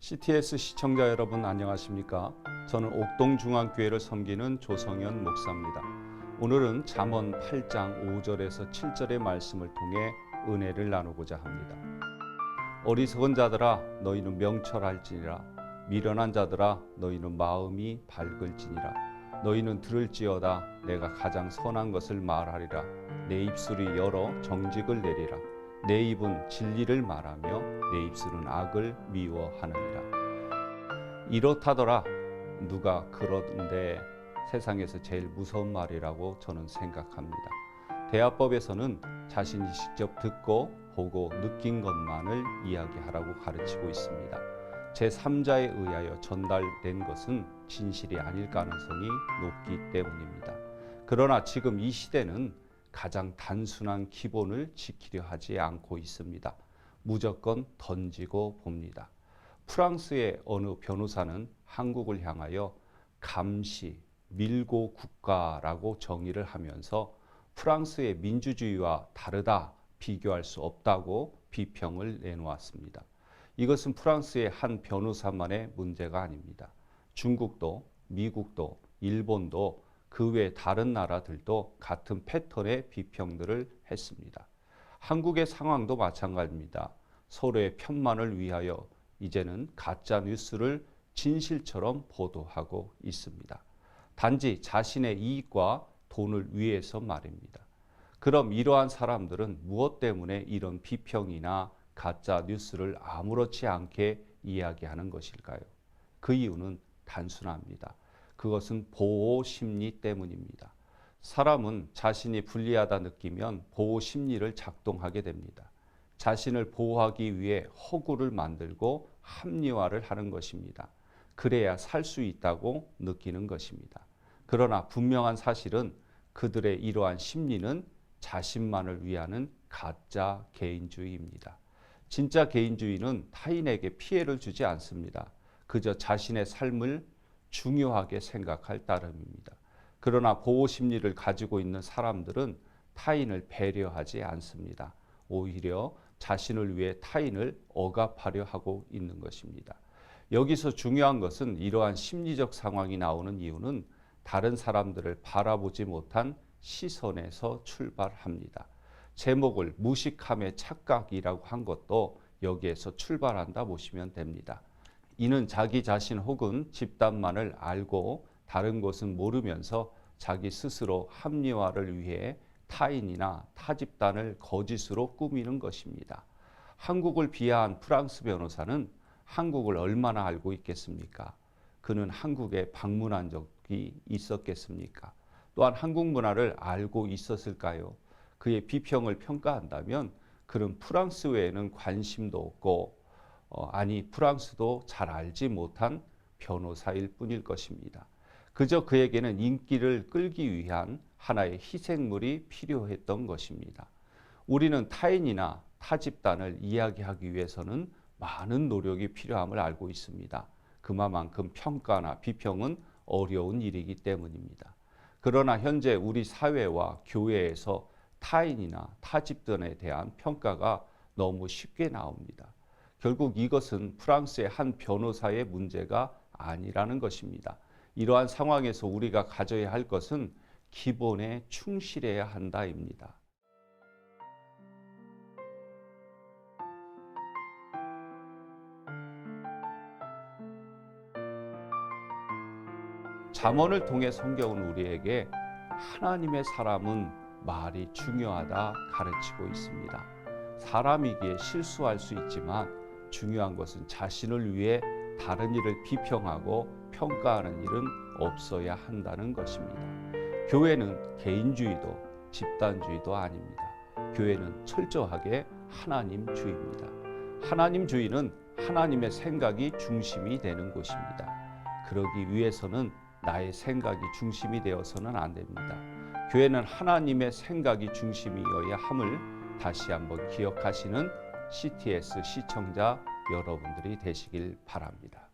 CTS 시청자 여러분 안녕하십니까? 저는 옥동중앙교회를 섬기는 조성현 목사입니다. 오늘은 잠언 8장 5절에서 7절의 말씀을 통해 은혜를 나누고자 합니다. 어리석은 자들아 너희는 명철할지니라. 미련한 자들아 너희는 마음이 밝을지니라. 너희는 들을지어다 내가 가장 선한 것을 말하리라. 내 입술이 열어 정직을 내리라. 내 입은 진리를 말하며 내 입술은 악을 미워하느니라. 이렇다더라. 누가 그러던데 세상에서 제일 무서운 말이라고 저는 생각합니다. 대화법에서는 자신이 직접 듣고 보고 느낀 것만을 이야기하라고 가르치고 있습니다. 제3자에 의하여 전달된 것은 진실이 아닐 가능성이 높기 때문입니다. 그러나 지금 이 시대는 가장 단순한 기본을 지키려 하지 않고 있습니다. 무조건 던지고 봅니다. 프랑스의 어느 변호사는 한국을 향하여 감시, 밀고 국가라고 정의를 하면서 프랑스의 민주주의와 다르다, 비교할 수 없다고 비평을 내놓았습니다. 이것은 프랑스의 한 변호사만의 문제가 아닙니다. 중국도, 미국도, 일본도 그 외 다른 나라들도 같은 패턴의 비평들을 했습니다. 한국의 상황도 마찬가지입니다. 서로의 편만을 위하여 이제는 가짜 뉴스를 진실처럼 보도하고 있습니다. 단지 자신의 이익과 돈을 위해서 말입니다. 그럼 이러한 사람들은 무엇 때문에 이런 비평이나 가짜 뉴스를 아무렇지 않게 이야기하는 것일까요? 그 이유는 단순합니다. 그것은 보호 심리 때문입니다. 사람은 자신이 불리하다 느끼면 보호 심리를 작동하게 됩니다. 자신을 보호하기 위해 허구를 만들고 합리화를 하는 것입니다. 그래야 살 수 있다고 느끼는 것입니다. 그러나 분명한 사실은 그들의 이러한 심리는 자신만을 위하는 가짜 개인주의입니다. 진짜 개인주의는 타인에게 피해를 주지 않습니다. 그저 자신의 삶을 중요하게 생각할 따름입니다. 그러나 보호 심리를 가지고 있는 사람들은 타인을 배려하지 않습니다. 오히려 자신을 위해 타인을 억압하려 하고 있는 것입니다. 여기서 중요한 것은 이러한 심리적 상황이 나오는 이유는 다른 사람들을 바라보지 못한 시선에서 출발합니다. 제목을 무식함의 착각이라고 한 것도 여기에서 출발한다 보시면 됩니다. 이는 자기 자신 혹은 집단만을 알고 다른 것은 모르면서 자기 스스로 합리화를 위해 타인이나 타 집단을 거짓으로 꾸미는 것입니다. 한국을 비하한 프랑스 변호사는 한국을 얼마나 알고 있겠습니까? 그는 한국에 방문한 적이 있었겠습니까? 또한 한국 문화를 알고 있었을까요? 그의 비평을 평가한다면 그는 프랑스 외에는 관심도 없고 프랑스도 잘 알지 못한 변호사일 뿐일 것입니다. 그저 그에게는 인기를 끌기 위한 하나의 희생물이 필요했던 것입니다. 우리는 타인이나 타 집단을 이야기하기 위해서는 많은 노력이 필요함을 알고 있습니다. 그만큼 평가나 비평은 어려운 일이기 때문입니다. 그러나 현재 우리 사회와 교회에서 타인이나 타 집단에 대한 평가가 너무 쉽게 나옵니다. 결국 이것은 프랑스의 한 변호사의 문제가 아니라는 것입니다. 이러한 상황에서 우리가 가져야 할 것은 기본에 충실해야 한다입니다. 잠언을 통해 성경은 우리에게 하나님의 사람은 말이 중요하다 가르치고 있습니다. 사람이기에 실수할 수 있지만 중요한 것은 자신을 위해 다른 이를 비평하고 평가하는 일은 없어야 한다는 것입니다. 교회는 개인주의도 집단주의도 아닙니다. 교회는 철저하게 하나님주의입니다. 하나님주의는 하나님의 생각이 중심이 되는 곳입니다. 그러기 위해서는 나의 생각이 중심이 되어서는 안 됩니다. 교회는 하나님의 생각이 중심이어야 함을 다시 한번 기억하시는 CTS 시청자 여러분들이 되시길 바랍니다.